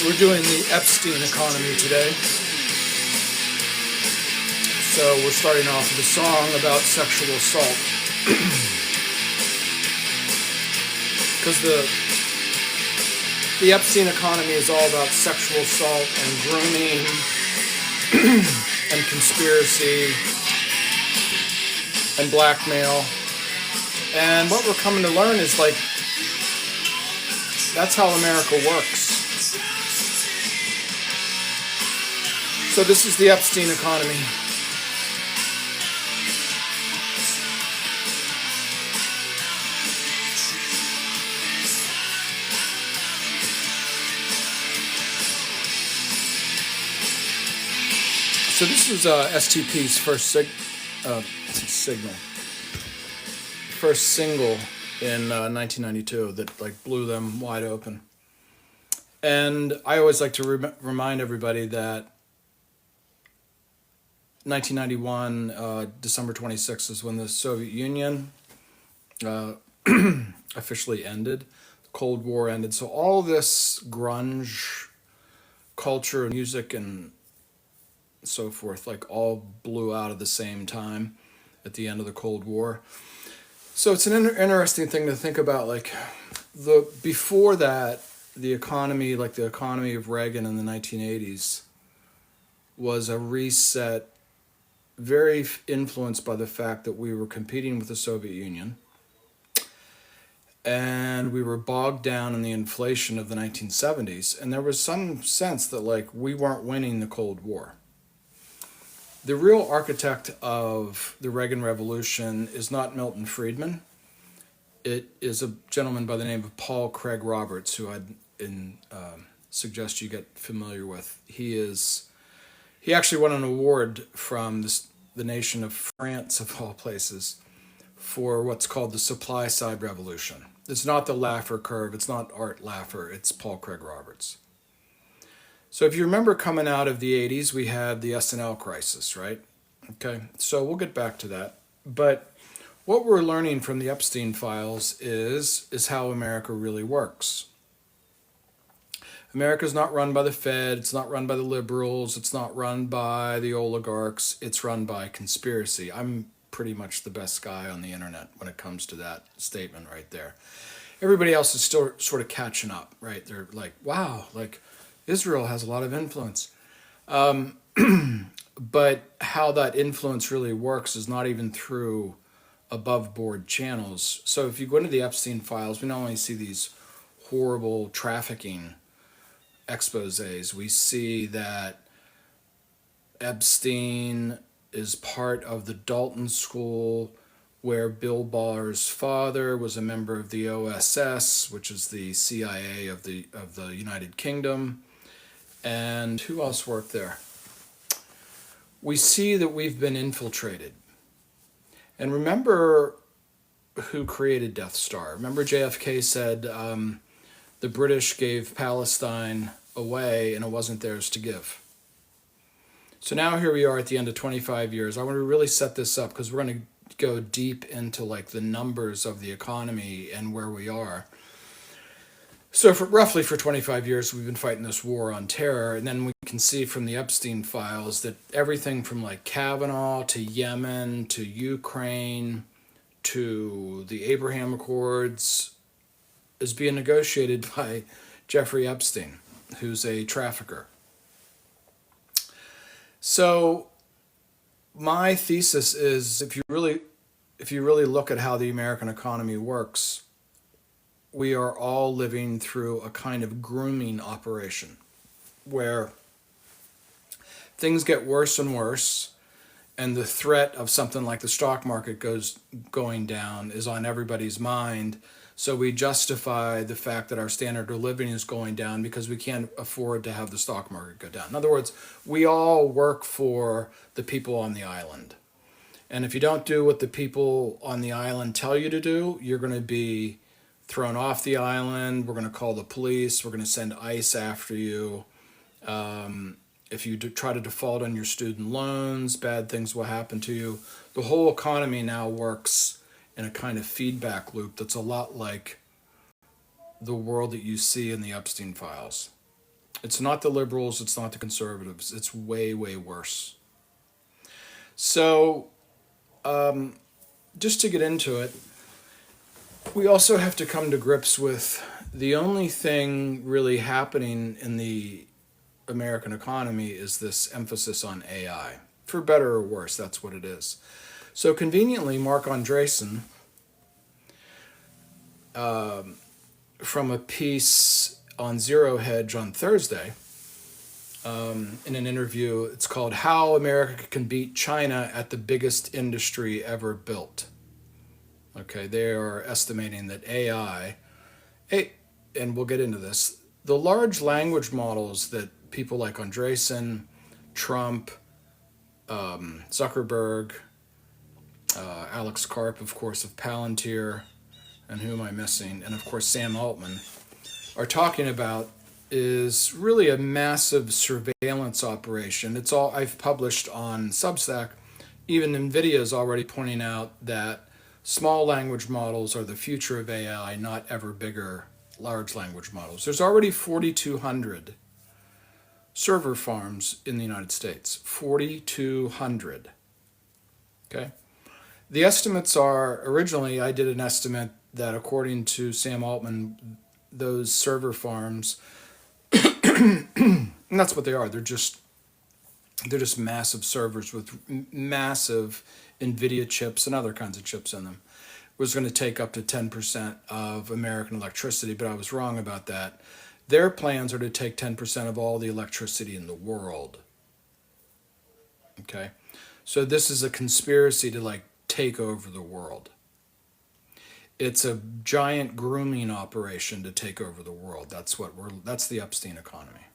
We're doing the Epstein Economy today. So we're starting off with a song about sexual assault. Because the Epstein Economy is all about sexual assault and grooming and conspiracy and blackmail. And what we're coming to learn is like, that's how America works. So this is the Epstein Economy. So this is STP's first signal, first single in 1992 that like blew them wide open. And I always like to remind everybody that 1991, December 26th, is when the Soviet Union officially ended. The Cold War ended. So all this grunge culture, music, and so forth, like all blew out at the same time at the end of the Cold War. So it's an interesting thing to think about. Like before that, the economy, like the economy of Reagan in the 1980s, was a reset, very influenced by the fact that we were competing with the Soviet Union and we were bogged down in the inflation of the 1970s. And there was some sense that like we weren't winning the Cold War. The real architect of the Reagan Revolution is not Milton Friedman. It is a gentleman by the name of Paul Craig Roberts, who I'd suggest you get familiar with. He actually won an award from the nation of France, of all places, for what's called the supply side revolution. It's not the Laffer curve. It's not Art Laffer. It's Paul Craig Roberts. So if you remember coming out of the 80s, we had the S&L crisis, right? Okay, so we'll get back to that. But what we're learning from the Epstein files is how America really works. America's not run by the Fed, it's not run by the liberals, it's not run by the oligarchs, it's run by conspiracy. I'm pretty much the best guy on the internet when it comes to that statement right there. Everybody else is still sort of catching up, right? They're like, wow, like Israel has a lot of influence. But how that influence really works is not even through above board channels. So if you go into the Epstein files, we not only see these horrible trafficking exposés, we see that Epstein is part of the Dalton School, where Bill Barr's father was a member of the OSS, which is the CIA of the United Kingdom. And who else worked there? We see that we've been infiltrated. And remember who created Death Star. Remember JFK said the British gave Palestine away and it wasn't theirs to give. So now here we are at the end of 25 years. I want to really set this up because we're going to go deep into like the numbers of the economy and where we are. So roughly for 25 years, we've been fighting this war on terror. And then we can see from the Epstein files that everything from like Kavanaugh to Yemen to Ukraine to the Abraham Accords is being negotiated by Jeffrey Epstein, who's a trafficker. So my thesis is if you really look at how the American economy works, we are all living through a kind of grooming operation where things get worse and worse, and the threat of something like the stock market going down is on everybody's mind. So we justify the fact that our standard of living is going down because we can't afford to have the stock market go down. In other words, we all work for the people on the island. And if you don't do what the people on the island tell you to do, you're going to be thrown off the island. We're going to call the police. We're going to send ICE after you. If you try to default on your student loans, bad things will happen to you. The whole economy now works in a kind of feedback loop that's a lot like the world that you see in the Epstein files. It's not the liberals, it's not the conservatives. It's way, way worse. So, just to get into it, we also have to come to grips with the only thing really happening in the American economy is this emphasis on AI. For better or worse, that's what it is. So conveniently, Mark Andreessen, from a piece on Zero Hedge on Thursday, in an interview, it's called How America Can Beat China at the Biggest Industry Ever Built. Okay, they are estimating that AI, and we'll get into this, the large language models that people like Andreessen, Trump, Zuckerberg, Alex Karp, of course, of Palantir, and who am I missing? And of course, Sam Altman, are talking about is really a massive surveillance operation. It's all I've published on Substack. Even NVIDIA is already pointing out that small language models are the future of AI, not ever bigger large language models. There's already 4,200 server farms in the United States. 4,200. Okay? The estimates are, originally I did an estimate that according to Sam Altman, those server farms, and that's what they are, they're just massive servers with massive NVIDIA chips and other kinds of chips in them, was going to take up to 10% of American electricity, but I was wrong about that. Their plans are to take 10% of all the electricity in the world. Okay? So this is a conspiracy to like take over the world. It's a giant grooming operation to take over the world. That's the Epstein economy.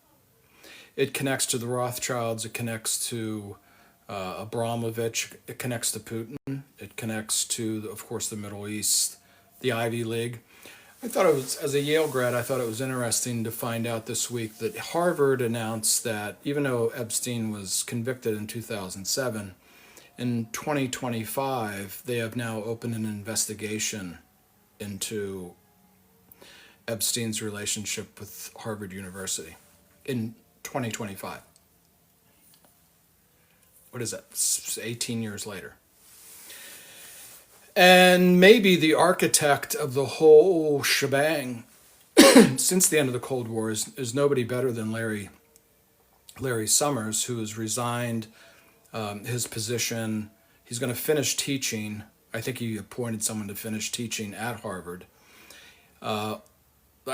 It connects to the Rothschilds, it connects to Abramovich, it connects to Putin, it connects to, of course, the Middle East, the Ivy League. I thought it was, as a Yale grad, I thought it was interesting to find out this week that Harvard announced that even though Epstein was convicted in 2007, in 2025, they have now opened an investigation into Epstein's relationship with Harvard University in 2025. What is that? 18 years later. And maybe the architect of the whole shebang since the end of the Cold War is nobody better than Larry Summers, who has resigned his position. He's going to finish teaching. I think he appointed someone to finish teaching at Harvard. I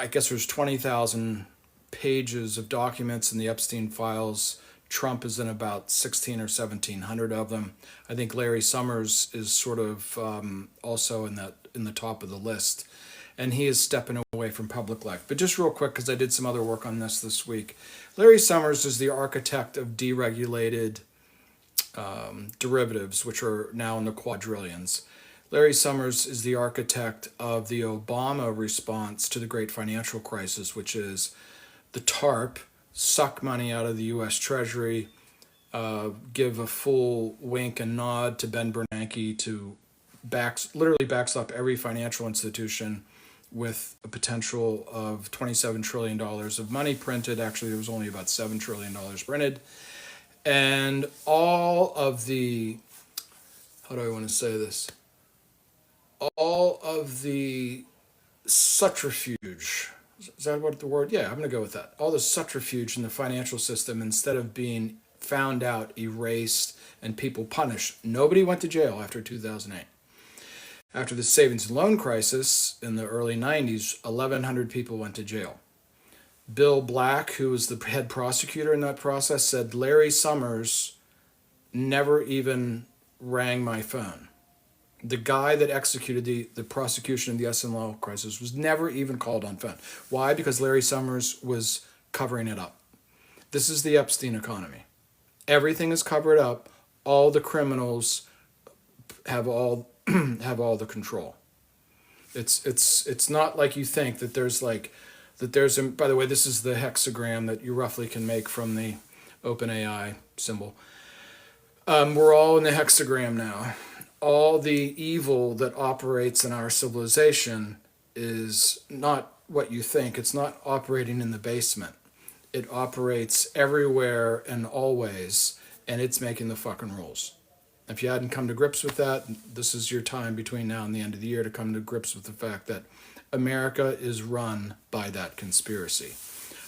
guess there's 20,000 pages of documents in the Epstein files. Trump is in about 16 or 1,700 of them. I think Larry Summers is sort of also in the top of the list, and he is stepping away from public life. But just real quick, because I did some other work on this week, Larry Summers is the architect of deregulated derivatives, which are now in the quadrillions. Larry Summers is the architect of the Obama response to the great financial crisis, which is the TARP, suck money out of the U.S. Treasury, give a full wink and nod to Ben Bernanke to literally backstop every financial institution with a potential of $27 trillion of money printed. Actually, there was only about $7 trillion printed. And all of the, how do I want to say this? All of the subterfuge, is that what the word? Yeah, I'm going to go with that. All the subterfuge in the financial system, instead of being found out, erased, and people punished. Nobody went to jail after 2008. After the savings and loan crisis in the early 90s, 1,100 people went to jail. Bill Black, who was the head prosecutor in that process, said Larry Summers never even rang my phone. The guy that executed the prosecution of the S&L crisis was never even called on phone. Why? Because Larry Summers was covering it up. This is the Epstein economy. Everything is covered up. All the criminals have all the control. It's not like you think that there's by the way, this is the hexagram that you roughly can make from the OpenAI symbol. We're all in the hexagram now. All the evil that operates in our civilization is not what you think. It's not operating in the basement. It operates everywhere and always, and it's making the fucking rules. If you hadn't come to grips with that, this is your time between now and the end of the year to come to grips with the fact that America is run by that conspiracy.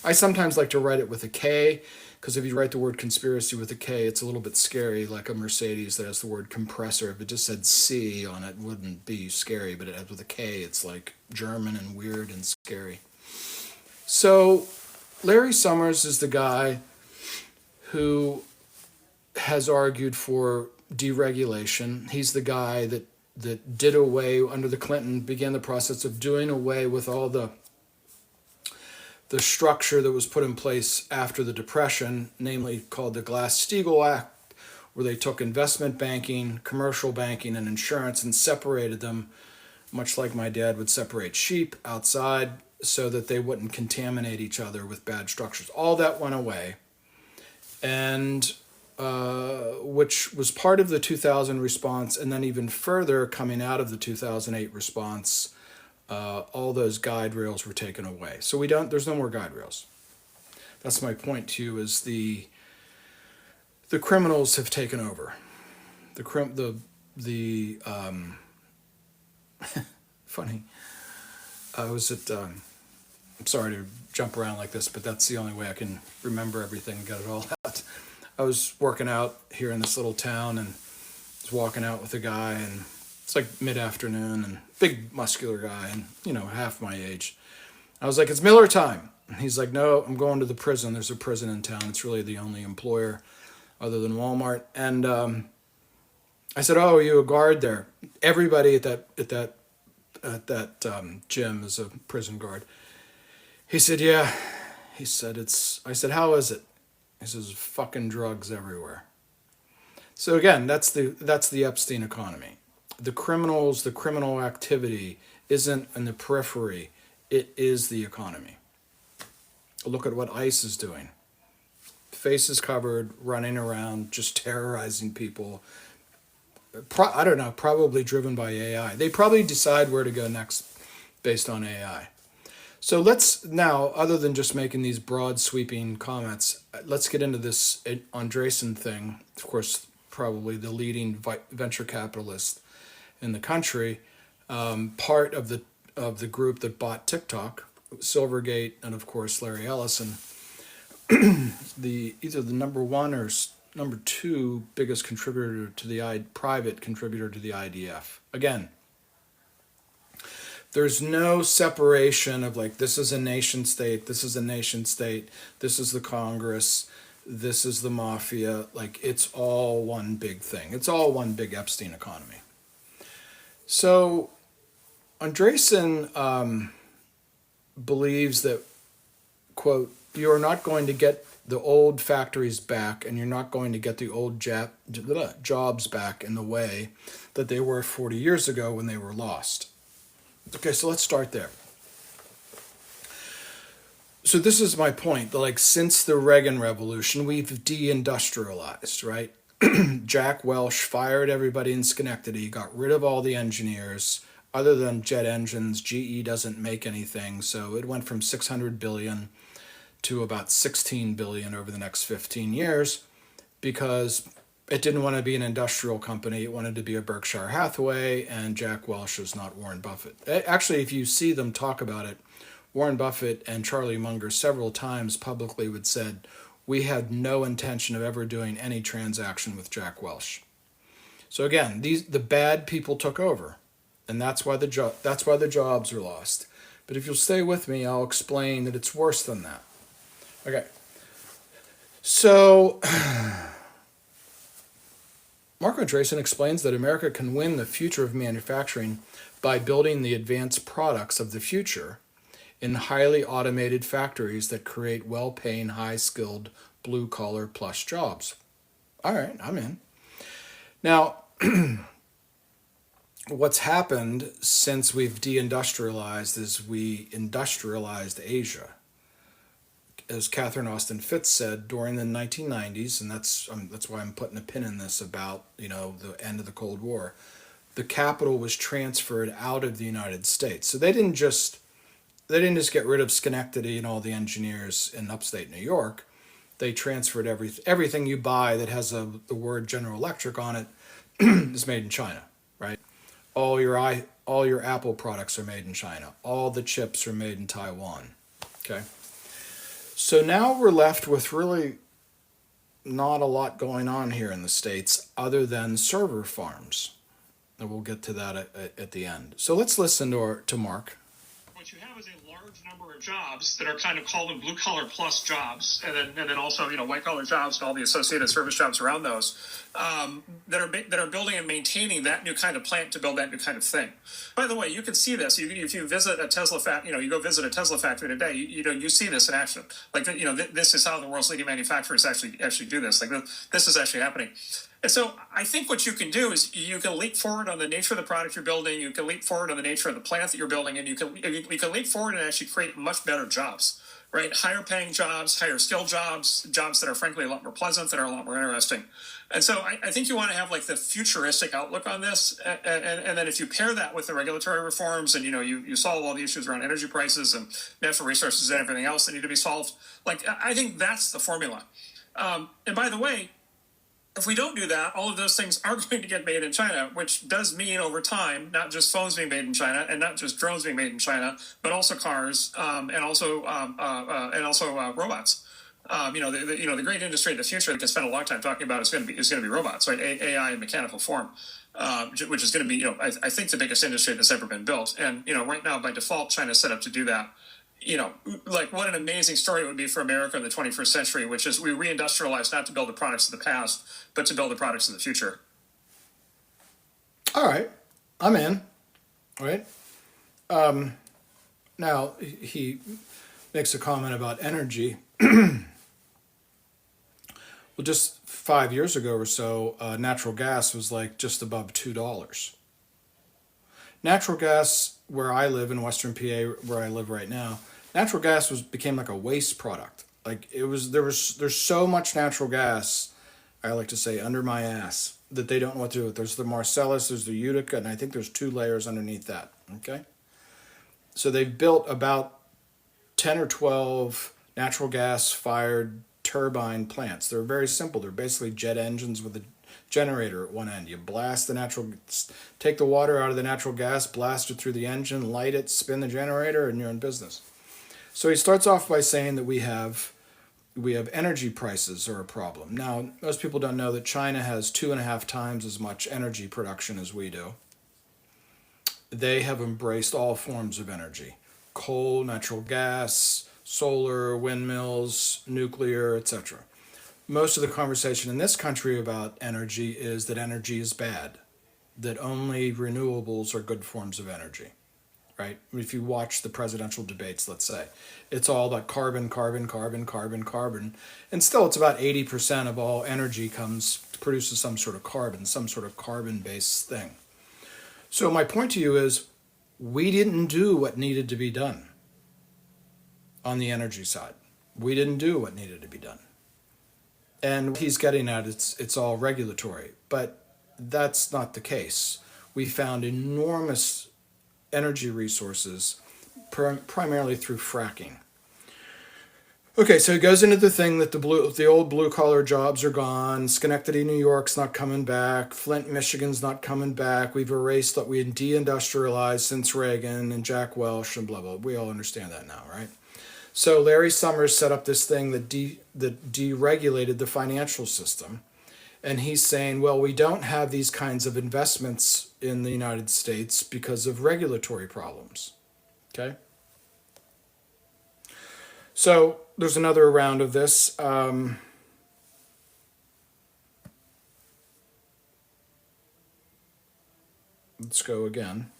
I sometimes like to write it with a K, because if you write the word conspiracy with a K, it's a little bit scary, like a Mercedes that has the word compressor. If it just said C on it, it wouldn't be scary, but it has with a K, it's like German and weird and scary. So Larry Summers is the guy who has argued for deregulation. He's the guy that did away, under the Clinton, began the process of doing away with all the structure that was put in place after the Depression, namely called the Glass-Steagall Act, where they took investment banking, commercial banking, and insurance and separated them, much like my dad would separate sheep outside, so that they wouldn't contaminate each other with bad structures. All that went away, and which was part of the 2000 response, and then even further coming out of the 2008 response, all those guide rails were taken away. So there's no more guide rails. That's my point to you, is the criminals have taken over. Funny. I was at, I'm sorry to jump around like this, but that's the only way I can remember everything and get it all out. I was working out here in this little town and was walking out with a guy, and it's like mid-afternoon, and big muscular guy, and half my age. I was like, "It's Miller time." And he's like, "No, I'm going to the prison. There's a prison in town. It's really the only employer other than Walmart." And I said, "Oh, are you a guard there?" Everybody at that gym is a prison guard. He said, "Yeah." He said, I said, "How is it?" He says, "Fucking drugs everywhere." So again, that's the Epstein economy. The criminal activity isn't in the periphery. It is the economy. Look at what ICE is doing. Faces covered, running around, just terrorizing people. I don't know, probably driven by AI. They probably decide where to go next based on AI. So let's now, other than just making these broad sweeping comments, let's get into this Andreessen thing. Of course, probably the leading venture capitalist in the country, part of the group that bought TikTok, Silvergate, and of course Larry Ellison, either the number one or number two biggest contributor to the private contributor to the IDF. Again, there's no separation of like, this is a nation state, this is a nation state, this is the Congress, this is the mafia. Like, it's all one big thing. It's all one big Epstein economy. So Andreessen believes that, quote, "You are not going to get the old factories back, and you're not going to get the old jobs back in the way that they were 40 years ago when they were lost." Okay, so let's start there. So this is my point. Like, since the Reagan Revolution, we've deindustrialized, right? Jack Welch fired everybody in Schenectady, got rid of all the engineers. Other than jet engines, GE doesn't make anything. So it went from 600 billion to about 16 billion over the next 15 years because it didn't want to be an industrial company. It wanted to be a Berkshire Hathaway, and Jack Welch is not Warren Buffett. Actually, if you see them talk about it, Warren Buffett and Charlie Munger several times publicly would said, "We had no intention of ever doing any transaction with Jack Welch." So again, the bad people took over, and that's why the jobs are lost. But if you'll stay with me, I'll explain that it's worse than that. Okay. So Mark Andreessen explains that America can win the future of manufacturing by building the advanced products of the future in highly automated factories that create well-paying, high-skilled, blue-collar plush jobs. All right, I'm in. Now, what's happened since we've deindustrialized is we industrialized Asia. As Catherine Austin Fitts said during the 1990s, and that's why I'm putting a pin in this about the end of the Cold War, the capital was transferred out of the United States. So they didn't just they didn't just get rid of Schenectady and all the engineers in upstate New York. They transferred everything you buy that has the word General Electric on it is made in China, right? All your Apple products are made in China. All the chips are made in Taiwan. Okay. So now we're left with really not a lot going on here in the States other than server farms. And we'll get to that at the end. So let's listen to Mark. What you have is a large number of jobs that are kind of called them blue collar plus jobs, and then also white collar jobs and all the associated service jobs around those that are building and maintaining that new kind of plant to build that new kind of thing. By the way, you can see this if you visit a Tesla you go visit a Tesla factory today. You see this in action. Like this is how the world's leading manufacturers actually do this. Like this is actually happening. And so I think what you can do is you can leap forward on the nature of the product you're building, you can leap forward on the nature of the plant that you're building, and you can leap forward and actually create much better jobs, right? Higher paying jobs, higher skilled jobs that are frankly a lot more pleasant, that are a lot more interesting. And so I think you want to have like the futuristic outlook on this, and then if you pair that with the regulatory reforms and you solve all the issues around energy prices and natural resources and everything else that need to be solved, like I think that's the formula. And by the way, if we don't do that, all of those things are going to get made in China, which does mean over time, not just phones being made in China and not just drones being made in China, but also cars and also robots. The great industry of the future that I can spend a long time talking about is going to be robots, right? AI in mechanical form, which is going to be I think the biggest industry that's ever been built. And right now by default, China's set up to do that. Like what an amazing story it would be for America in the 21st century, which is we reindustrialize not to build the products of the past, but to build the products of the future. All right, I'm in. All right. Now he makes a comment about energy. Well, just 5 years ago or so, natural gas was like just above $2. Natural gas, where I live in Western PA, where I live right now, natural gas became like a waste product. Like there's so much natural gas, I like to say, under my ass that they don't know what to do with. There's the Marcellus, there's the Utica, and I think there's 2 layers underneath that. Okay, so they've built about 10 or 12 natural gas fired turbine plants. They're very simple. They're basically jet engines with a generator at one end. You take the water out of the natural gas, blast it through the engine, light it, spin the generator, and you're in business. So he starts off by saying that we have energy prices are a problem. Now, most people don't know that China has 2.5 times as much energy production as we do. They have embraced all forms of energy: coal, natural gas, solar, windmills, nuclear, etc. Most of the conversation in this country about energy is that energy is bad, that only renewables are good forms of energy, right? If you watch the presidential debates, let's say, it's all about carbon, carbon, carbon, carbon, carbon. And still it's about 80% of all energy produces some sort of carbon-based thing. So my point to you is we didn't do what needed to be done on the energy side. We didn't do what needed to be done. And he's getting at it's all regulatory, but that's not the case. We found enormous energy resources, primarily through fracking. Okay, so he goes into the thing that the old blue-collar jobs are gone. Schenectady, New York's not coming back. Flint, Michigan's not coming back. We've erased that we deindustrialized since Reagan and Jack Welch and blah, blah. We all understand that now, right? So Larry Summers set up this thing that deregulated the financial system. And he's saying, well, we don't have these kinds of investments in the United States because of regulatory problems. Okay? So there's another round of this. Let's go again.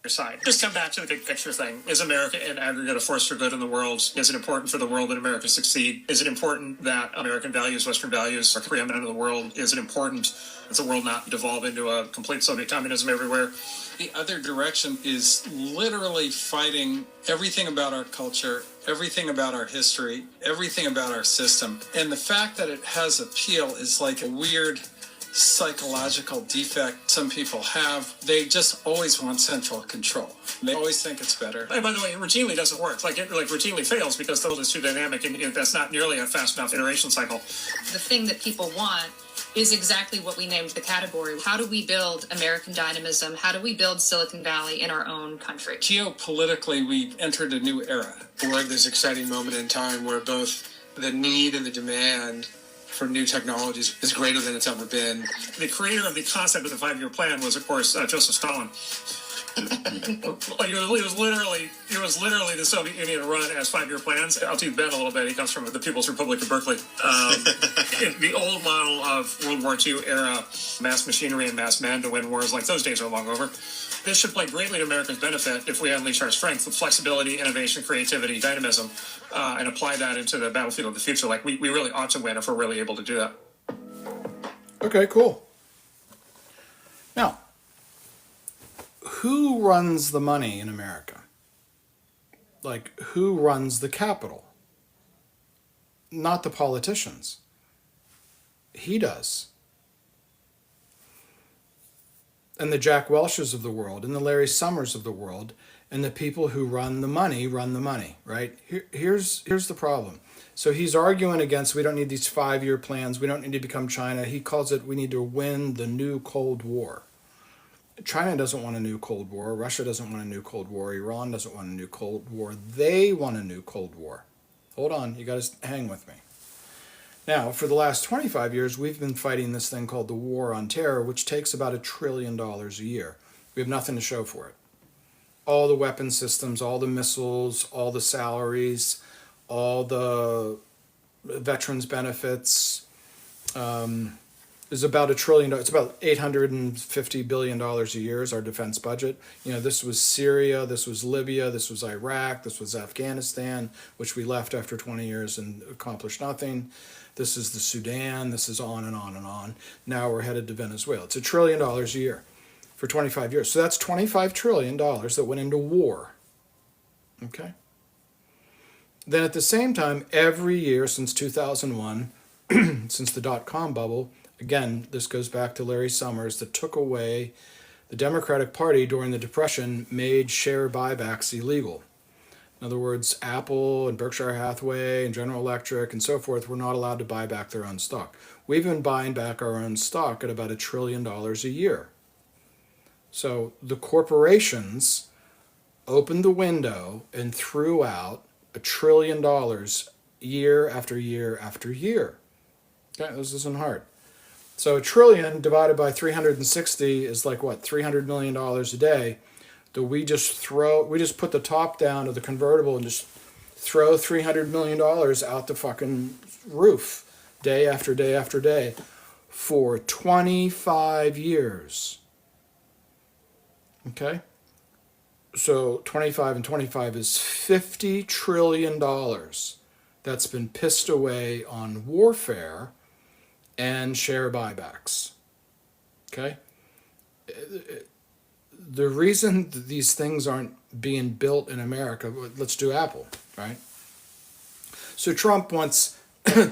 Side. Just come back to the big picture thing. Is America in aggregate a force for good in the world? Is it important for the world that America succeed? Is it important that American values, Western values are preeminent in the world? Is it important that the world not devolve into a complete Soviet communism everywhere? The other direction is literally fighting everything about our culture, everything about our history, everything about our system. And the fact that it has appeal is like a weird psychological defect some people have. They just always want central control. They always think it's better. And by the way, it routinely doesn't work. It routinely fails because the world is too dynamic, and that's not nearly a fast enough iteration cycle. The thing that people want is exactly what we named the category. How do we build American dynamism? How do we build Silicon Valley in our own country? Geopolitically, we've entered a new era. We're at this exciting moment in time where both the need and the demand for new technologies is greater than it's ever been. The creator of the concept of the 5-year plan was, of course, Joseph Stalin. It was literally the Soviet Union run as 5-year plans. I'll do Ben a little bit. He comes from the People's Republic of Berkeley. The old model of World War II era mass machinery and mass men to win wars, like those days are long over. This should play greatly to America's benefit if we unleash our strength with flexibility, innovation, creativity, dynamism, and apply that into the battlefield of the future. We really ought to win if we're really able to do that. Okay, cool. Now, who runs the money in America? Who runs the capital? Not the politicians. He does. And the Jack Welches of the world, and the Larry Summers of the world, and the people who run the money, right? Here's the problem. So he's arguing against, we don't need these 5-year plans, we don't need to become China. He calls it, we need to win the new Cold War. China doesn't want a new Cold War. Russia doesn't want a new Cold War. Iran doesn't want a new Cold War. They want a new Cold War. Hold on, you got to hang with me. Now, for the last 25 years, we've been fighting this thing called the War on Terror, which takes about $1 trillion a year. We have nothing to show for it. All the weapon systems, all the missiles, all the salaries, all the veterans benefits, is about $1 trillion. It's about $850 billion a year is our defense budget. This was Syria, this was Libya, this was Iraq, this was Afghanistan, which we left after 20 years and accomplished nothing. This is the Sudan, this is on and on and on. Now we're headed to Venezuela. It's $1 trillion a year for 25 years. So that's $25 trillion that went into war. Okay? Then at the same time, every year since 2001, since the dot-com bubble, again, this goes back to Larry Summers, that took away the Democratic Party during the Depression, made share buybacks illegal. In other words, Apple and Berkshire Hathaway and General Electric and so forth were not allowed to buy back their own stock. We've been buying back our own stock at about $1 trillion a year. So the corporations opened the window and threw out $1 trillion year after year after year. Okay, this isn't hard. So $1 trillion divided by 360 is like what, $300 million a day. Do we just put the top down of the convertible and just throw $300 million out the fucking roof day after day after day for 25 years. Okay? So 25 and 25 is $50 trillion that's been pissed away on warfare and share buybacks. Okay? The reason that these things aren't being built in America, let's do Apple, right? So Trump wants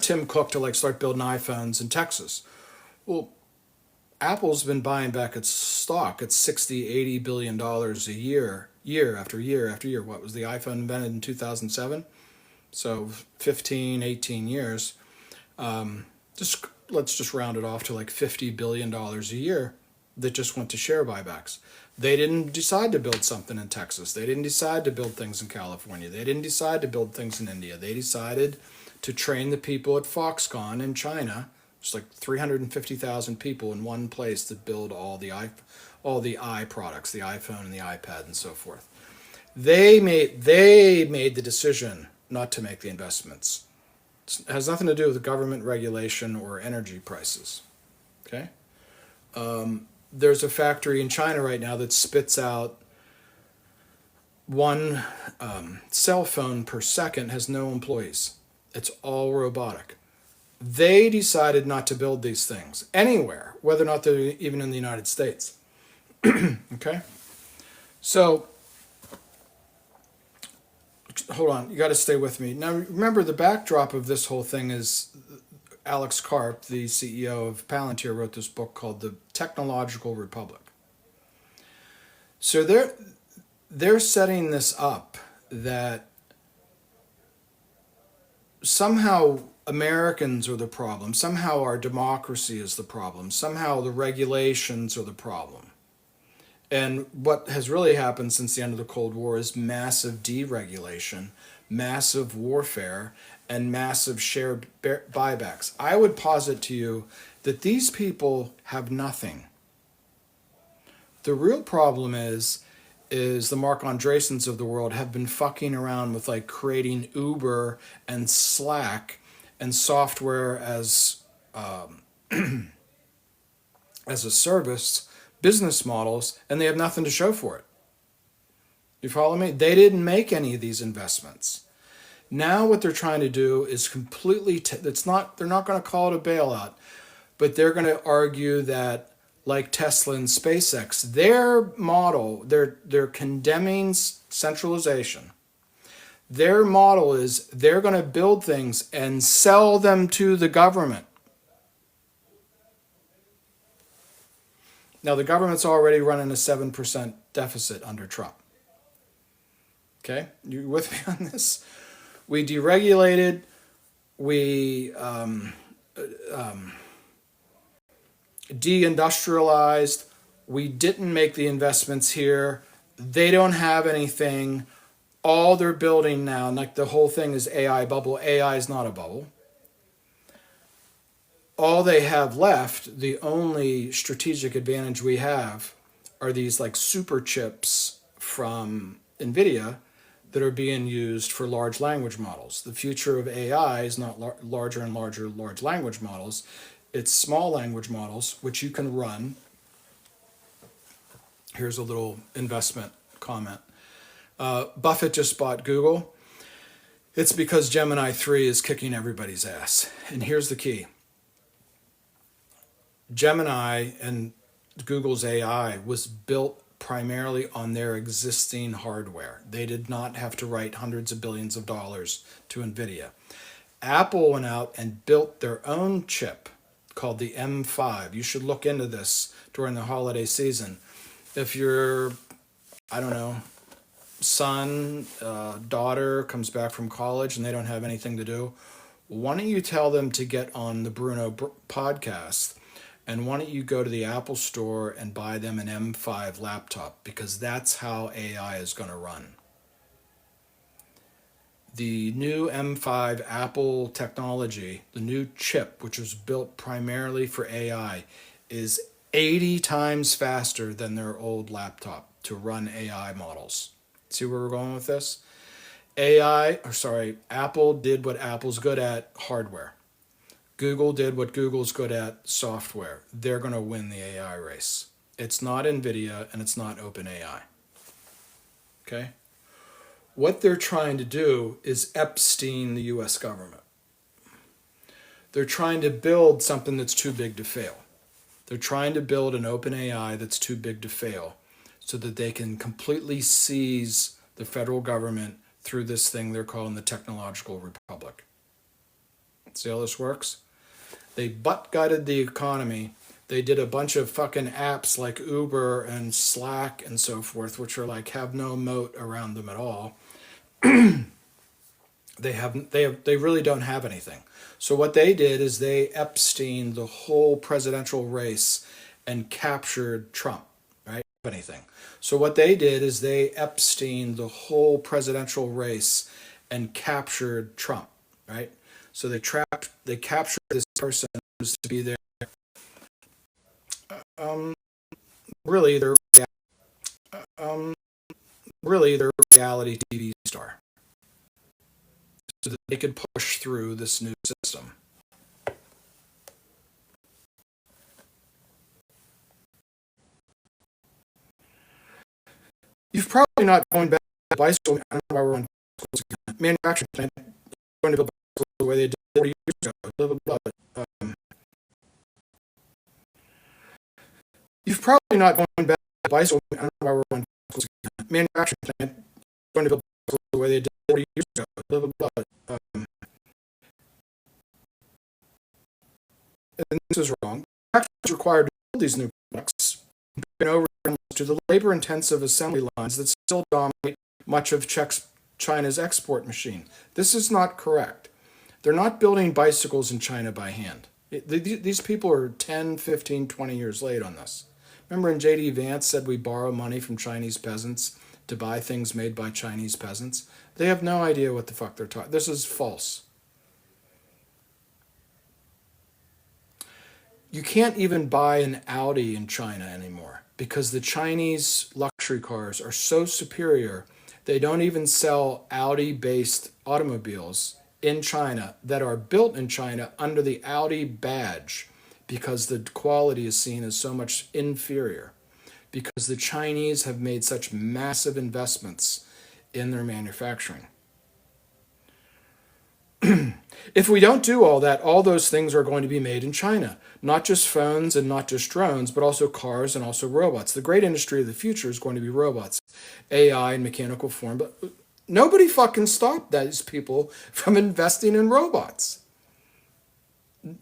Tim Cook to start building iPhones in Texas. Well, Apple's been buying back its stock at $60-80 billion a year after year after year. What was the iPhone invented in 2007? So 15, 18 years. Let's just round it off to $50 billion a year that just went to share buybacks. They didn't decide to build something in Texas. They didn't decide to build things in California. They didn't decide to build things in India. They decided to train the people at Foxconn in China. It's 350,000 people in one place that build all the i products, the iPhone and the iPad and so forth. They made the decision not to make the investments. It has nothing to do with government regulation or energy prices. Okay? There's a factory in China right now that spits out one cell phone per second, has no employees. It's all robotic. They decided not to build these things anywhere, whether or not they're even in the United States. Okay? So, hold on, you got to stay with me. Now, remember, the backdrop of this whole thing is Alex Karp, the CEO of Palantir, wrote this book called The Technological Republic. So they're setting this up that somehow Americans are the problem, somehow our democracy is the problem, somehow the regulations are the problem. And what has really happened since the end of the Cold War is massive deregulation, massive warfare, and massive shared buybacks. I would posit to you that these people have nothing. The real problem is the Mark Andreessens of the world have been fucking around with like creating Uber and Slack and software as as a service business models, and they have nothing to show for it. You follow me? They didn't make any of these investments. Now what they're trying to do is completely they're not going to call it a bailout, but they're going to argue that, like Tesla and SpaceX, their model, they're condemning centralization. Their model is they're going to build things and sell them to the government. Now, the government's already running a 7% deficit under Trump. Okay? You with me on this? We deregulated, we deindustrialized, we didn't make the investments here, they don't have anything. All they're building now, like the whole thing is AI bubble. AI is not a bubble. All they have left, the only strategic advantage we have, are these like super chips from NVIDIA that are being used for large language models. The future of AI is not larger and larger large language models. It's small language models, which you can run. Here's a little investment comment. Buffett just bought Google. It's because Gemini 3 is kicking everybody's ass. And here's the key. Gemini and Google's AI was built primarily on their existing hardware. They did not have to write hundreds of billions of dollars to NVIDIA. Apple went out and built their own chip called the M5. You should look into this during the holiday season. If your, I don't know, son, daughter comes back from college and they don't have anything to do, why don't you tell them to get on the Bruno podcast? And why don't you go to the Apple store and buy them an M5 laptop, because that's how AI is going to run. The new M5 Apple technology, the new chip, which was built primarily for AI, is 80 times faster than their old laptop to run AI models. See where we're going with this? Apple did what Apple's good at, hardware. Google did what Google's good at, software. They're going to win the AI race. It's not NVIDIA and it's not OpenAI. Okay? What they're trying to do is Epstein the US government. They're trying to build something that's too big to fail. They're trying to build an OpenAI that's too big to fail so that they can completely seize the federal government through this thing they're calling the Technological Republic. See how this works? They butt-gutted the economy. They did a bunch of fucking apps like Uber and Slack and so forth, which are like have no moat around them at all. They really don't have anything. So what they did is they Epstein the whole presidential race and captured Trump, right? Anything. So what they did is they Epstein the whole presidential race and captured Trump, right? So they captured this person who's to be their really their reality TV star, so that they could push through this new system. You've probably not going back to bicycle. I don't know why we're on manufacturing plant. Going to build bicycles the way they did 40 years ago. Blah, blah, blah. You've probably not going back to bicycle. I don't know why we're on manufacturing plant going to build the way they did 40 years ago. Blah, blah, blah. And this is wrong. Factories required to build these new products and over to the labor-intensive assembly lines that still dominate much of China's export machine. This is not correct. They're not building bicycles in China by hand. These people are 10, 15, 20 years late on this. Remember when J.D. Vance said we borrow money from Chinese peasants to buy things made by Chinese peasants? They have no idea what the fuck they're talking. This is false. You can't even buy an Audi in China anymore because the Chinese luxury cars are so superior. They don't even sell Audi-based automobiles in China that are built in China under the Audi badge because the quality is seen as so much inferior because the Chinese have made such massive investments in their manufacturing. If we don't do all that, all those things are going to be made in China. Not just phones and not just drones, but also cars and also robots. The great industry of the future is going to be robots, AI in mechanical form. But nobody fucking stopped these people from investing in robots.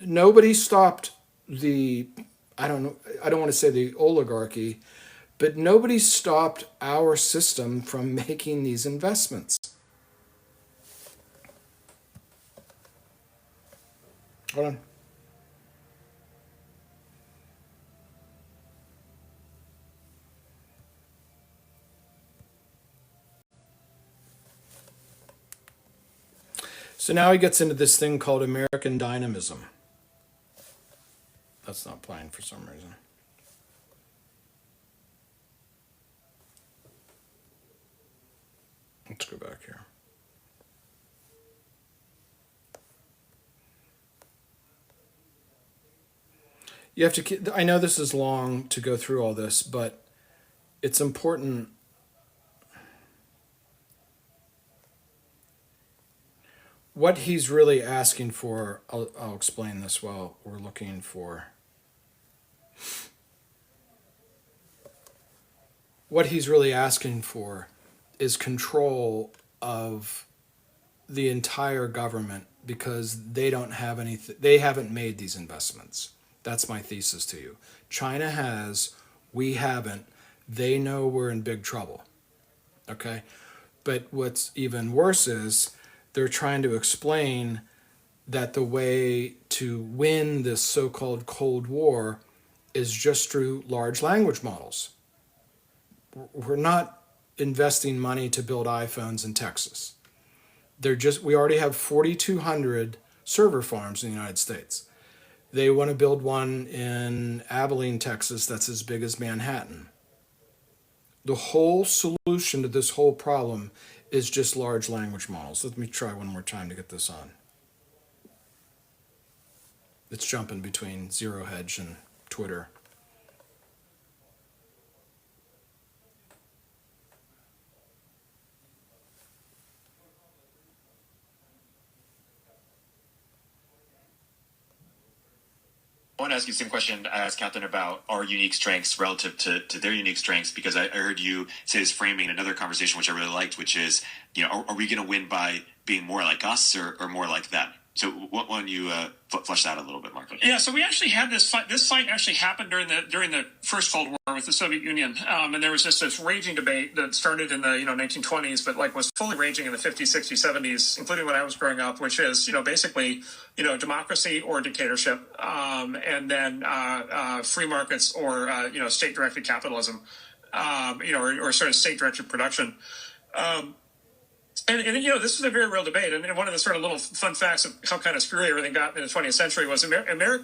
Nobody stopped I don't want to say the oligarchy, but nobody stopped our system from making these investments. Hold on. So now he gets into this thing called American dynamism. That's not playing for some reason. Let's go back here. You have to, I know this is long to go through all this, but it's important. What he's really asking for, I'll explain this while we're looking for. What he's really asking for is control of the entire government because they don't have anything, they haven't made these investments. That's my thesis to you. China has, we haven't. They know we're in big trouble. Okay? But what's even worse is they're trying to explain that the way to win this so-called Cold War is just through large language models. We're not investing money to build iPhones in Texas. We already have 4,200 server farms in the United States. They want to build one in Abilene, Texas, that's as big as Manhattan. The whole solution to this whole problem is just large language models. Let me try one more time to get this on. It's jumping between Zero Hedge and Twitter. I want to ask you the same question I asked Catherine about our unique strengths relative to their unique strengths, because I heard you say this framing in another conversation, which I really liked, which is, are we going to win by being more like us or more like them? So why don't you flesh that out a little bit, Mark? Yeah, so we actually had this fight. This fight actually happened during the first Cold War with the Soviet Union, and there was just this raging debate that started in the 1920s, but was fully raging in the 50s, 60s, 70s, including when I was growing up, which is basically democracy or dictatorship, and then free markets or state-directed capitalism, or sort of state-directed production. And this is a very real debate. And one of the sort of little fun facts of how kind of screwy everything got in the 20th century was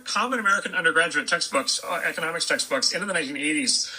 common American undergraduate textbooks, economics textbooks in the 1980s,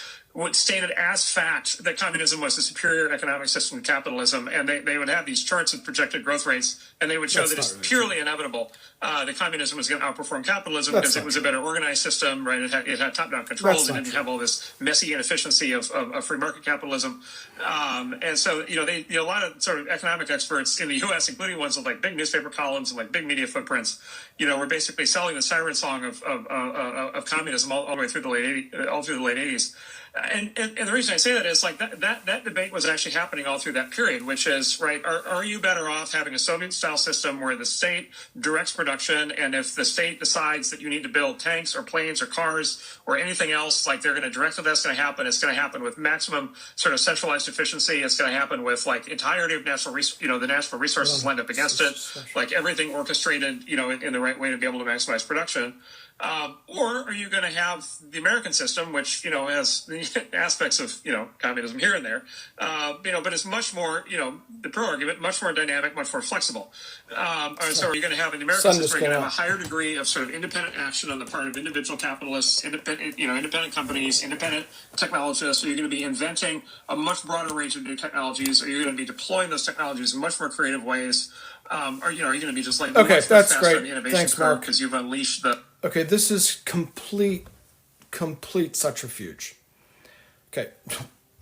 stated as fact that communism was the superior economic system to capitalism. And they would have these charts of projected growth rates, and they would show that it's purely inevitable that communism was going to outperform capitalism because it was a better organized system, right? It had top-down controls. It didn't have all this messy inefficiency of free market capitalism. And so, a lot of sort of economic experts in the U.S., including ones with big newspaper columns and big media footprints, were basically selling the siren song of communism all the way through the late 80s. And the reason I say that is like that debate was actually happening all through that period, which is right. Are you better off having a Soviet style system where the state directs production, and if the state decides that you need to build tanks or planes or cars or anything else, like they're going to direct that that's going to happen. It's going to happen with maximum sort of centralized efficiency. It's going to happen with like entirety of the natural resources lined up against it, like everything orchestrated, in the right way to be able to maximize production. Or are you going to have the American system, which, has the aspects of, communism here and there, but it's much more, the pro argument, much more dynamic, much more flexible. So are you going to have in the American system, you're going to have a higher degree of sort of independent action on the part of individual capitalists, independent companies, independent technologists? Are you going to be inventing a much broader range of new technologies? Are you going to be deploying those technologies in much more creative ways? Are you going to be just like okay, that's faster great. on the innovation Thanks, curve Mark. because you've unleashed the Okay, this is complete subterfuge. Okay,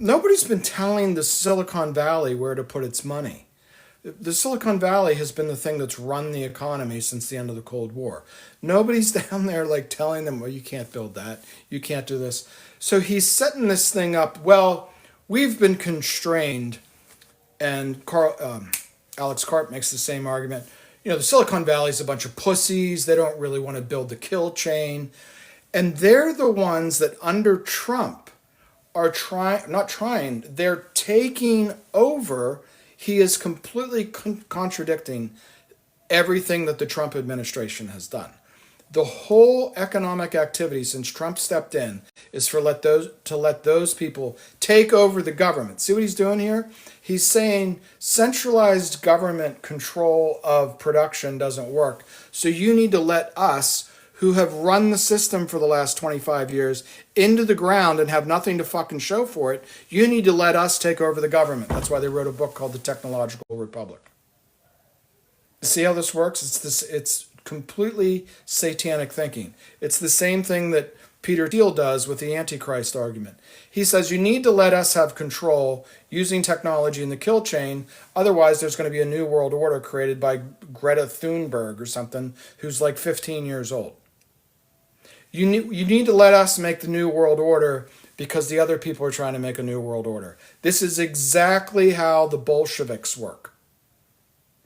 nobody's been telling the Silicon Valley where to put its money. The Silicon Valley has been the thing that's run the economy since the end of the Cold War. Nobody's down there like telling them, well, you can't build that, you can't do this. So he's setting this thing up. Well, we've been constrained, and Alex Karp makes the same argument. The Silicon Valley's a bunch of pussies. They don't really want to build the kill chain. And they're the ones that under Trump are they're taking over. He is completely contradicting everything that the Trump administration has done. The whole economic activity since Trump stepped in is to let those people take over the government. See what he's doing here? He's saying centralized government control of production doesn't work. So you need to let us, who have run the system for the last 25 years, into the ground and have nothing to fucking show for it. You need to let us take over the government. That's why they wrote a book called The Technological Republic. See how this works? It's completely satanic thinking. It's the same thing that Peter Thiel does with the Antichrist argument. He says you need to let us have control using technology in the kill chain. Otherwise, there's going to be a new world order created by Greta Thunberg or something, who's like 15 years old. You need to let us make the new world order because the other people are trying to make a new world order. This is exactly how the Bolsheviks work.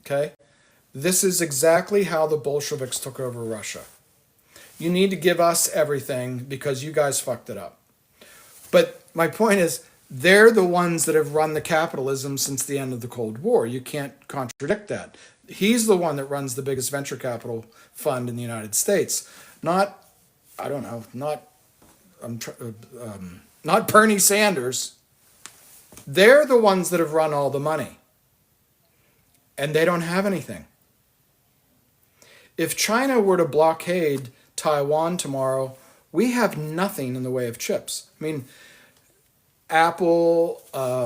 Okay? This is exactly how the Bolsheviks took over Russia. You need to give us everything because you guys fucked it up. But my point is, they're the ones that have run the capitalism since the end of the Cold War. You can't contradict that. He's the one that runs the biggest venture capital fund in the United States. Not Bernie Sanders. They're the ones that have run all the money. And they don't have anything. If China were to blockade Taiwan tomorrow, we have nothing in the way of chips. I mean, Apple I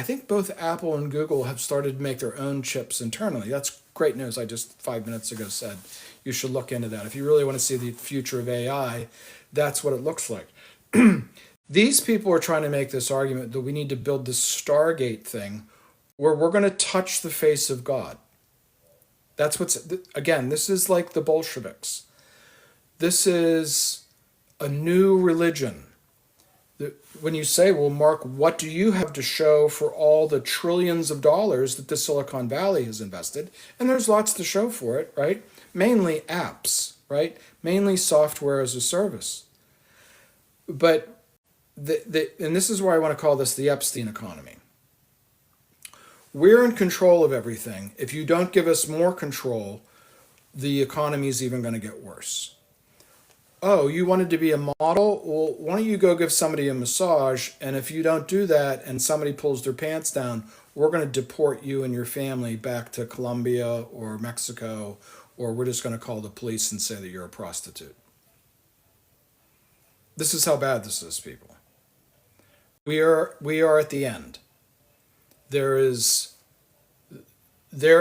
think both Apple and Google have started to make their own chips internally. That's great news. I just 5 minutes ago said you should look into that. If you really want to see the future of AI, that's what it looks like. These people are trying to make this argument that we need to build this Stargate thing where we're going to touch the face of God. That's again, this is like the Bolsheviks. This is a new religion. When you say, well, Mark, what do you have to show for all the trillions of dollars that the Silicon Valley has invested? And there's lots to show for it, right? Mainly apps, right? Mainly software as a service. But, and this is why I want to call this the Epstein Economy. We're in control of everything. If you don't give us more control, the economy is even going to get worse. Oh, you wanted to be a model? Well, why don't you go give somebody a massage? And if you don't do that and somebody pulls their pants down, we're going to deport you and your family back to Colombia or Mexico, or we're just going to call the police and say that you're a prostitute. This is how bad this is, people. We are at the end. They're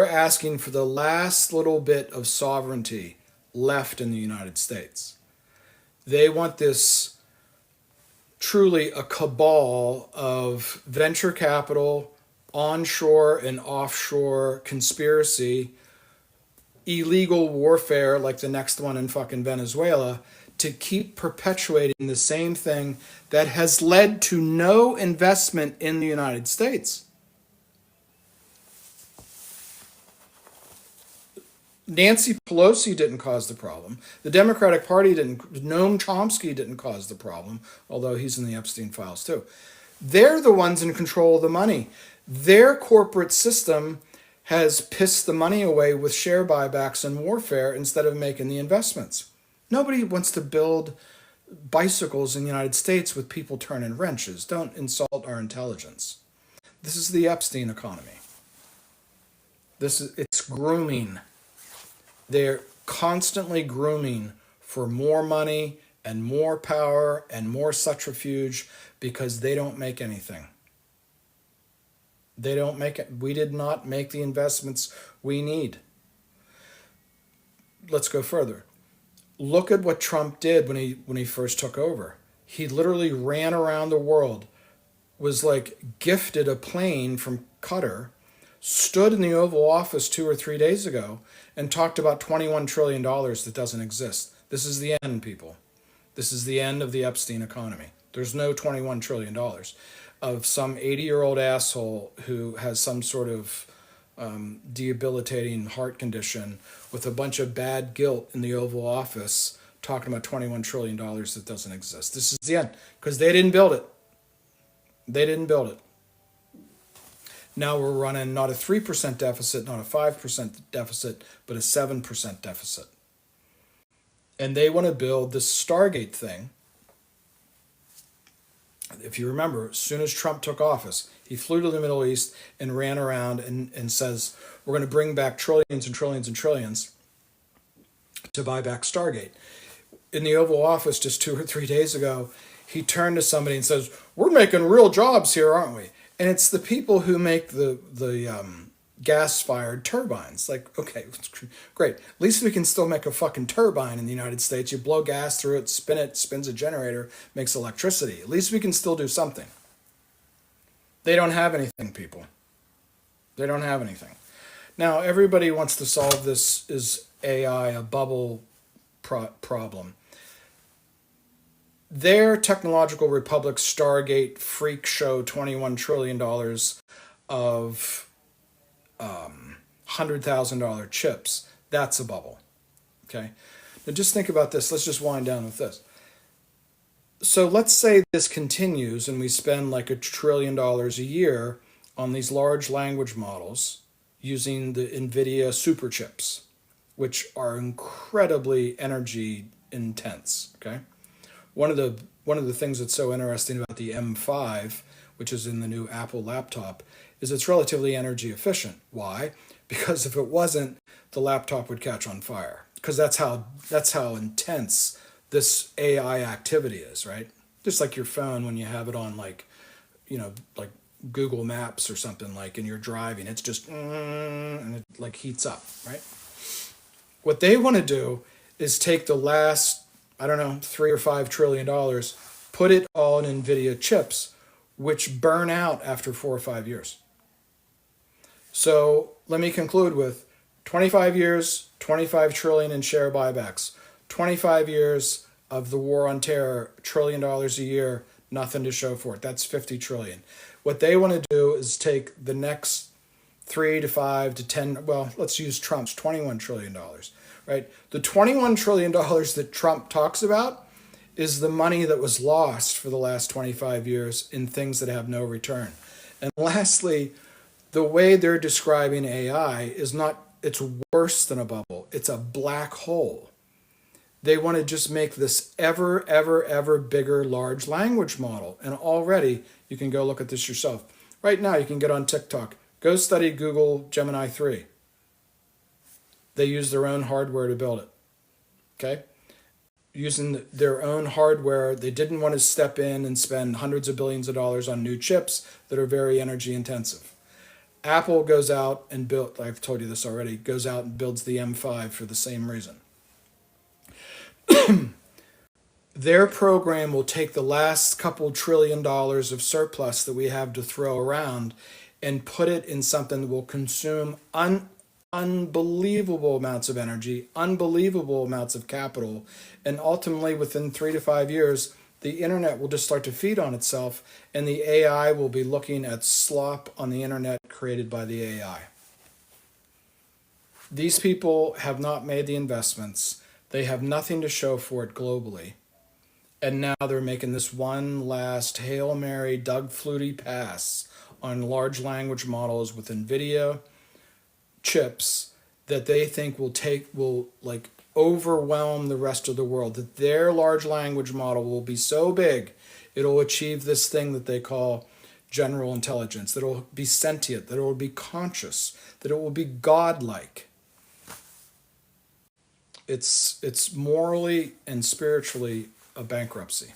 asking for the last little bit of sovereignty left in the United States. They want this truly a cabal of venture capital, onshore and offshore conspiracy, illegal warfare like the next one in fucking Venezuela, to keep perpetuating the same thing that has led to no investment in the United States. Nancy Pelosi didn't cause the problem. The Democratic Party didn't. Noam Chomsky didn't cause the problem, although he's in the Epstein files too. They're the ones in control of the money. Their corporate system has pissed the money away with share buybacks and warfare instead of making the investments. Nobody wants to build bicycles in the United States with people turning wrenches. Don't insult our intelligence. This is the Epstein economy. It's grooming. They're constantly grooming for more money and more power and more subterfuge because they don't make anything. They don't make it. We did not make the investments we need. Let's go further. Look at what Trump did when he first took over. He literally ran around the world, was like gifted a plane from Qatar, stood in the Oval Office 2 or 3 days ago and talked about $21 trillion that doesn't exist. This is the end, people. This is the end of the Epstein economy. There's no $21 trillion of some 80-year-old asshole who has some sort of debilitating heart condition with a bunch of bad guilt in the Oval Office talking about $21 trillion that doesn't exist. This is the end because they didn't build it. They didn't build it. Now we're running not a 3% deficit, not a 5% deficit, but a 7% deficit. And they want to build this Stargate thing. If you remember, as soon as Trump took office, he flew to the Middle East and ran around and says, we're going to bring back trillions and trillions and trillions to buy back Stargate. In the Oval Office just 2 or 3 days ago, he turned to somebody and says, we're making real jobs here, aren't we? And it's the people who make the gas-fired turbines. Like, okay, great. At least we can still make a fucking turbine in the United States. You blow gas through it, spins a generator, makes electricity. At least we can still do something. They don't have anything, people. They don't have anything. Now, everybody wants to solve this, is AI a bubble problem? Their technological republic, Stargate, freak show, $21 trillion of $100,000 chips, that's a bubble. Okay? Now just think about this. Let's just wind down with this. So let's say this continues and we spend like $1 trillion a year on these large language models using the NVIDIA super chips, which are incredibly energy intense. Okay? One of the things that's so interesting about the M5, which is in the new Apple laptop, is it's relatively energy efficient. Why? Because if it wasn't, the laptop would catch on fire. Because that's how intense this AI activity is, right? Just like your phone when you have it on like Google Maps or something, like, and you're driving, it's just and it like heats up, right? What they want to do is take the last, I don't know, $3 or $5 trillion, put it all in NVIDIA chips, which burn out after 4 or 5 years. So let me conclude with 25 years, 25 trillion in share buybacks, 25 years of the war on terror, $1 trillion a year, nothing to show for it. That's 50 trillion. What they want to do is take the next 3 to 5 to 10, well, let's use Trump's $21 trillion, right? The $21 trillion that Trump talks about is the money that was lost for the last 25 years in things that have no return. And lastly, the way they're describing AI is not, it's worse than a bubble. It's a black hole. They want to just make this ever, ever, ever bigger large language model. And already, you can go look at this yourself. Right now, you can get on TikTok. Go study Google Gemini 3. They use their own hardware to build it. Okay? Using their own hardware, they didn't want to step in and spend hundreds of billions of dollars on new chips that are very energy intensive. Apple goes out and built, I've told you this already, goes out and builds the M5 for the same reason. Their program will take the last couple $1 trillion of surplus that we have to throw around and put it in something that will consume unbelievable amounts of energy, unbelievable amounts of capital, and ultimately within 3 to 5 years, the internet will just start to feed on itself, and the AI will be looking at slop on the internet created by the AI. These people have not made the investments. They have nothing to show for it globally. And now they're making this one last Hail Mary, Doug Flutie pass on large language models with NVIDIA chips that they think will like overwhelm the rest of the world, that their large language model will be so big it'll achieve this thing that they call general intelligence, that it'll be sentient, that it will be conscious, that it will be godlike. It's morally and spiritually a bankruptcy.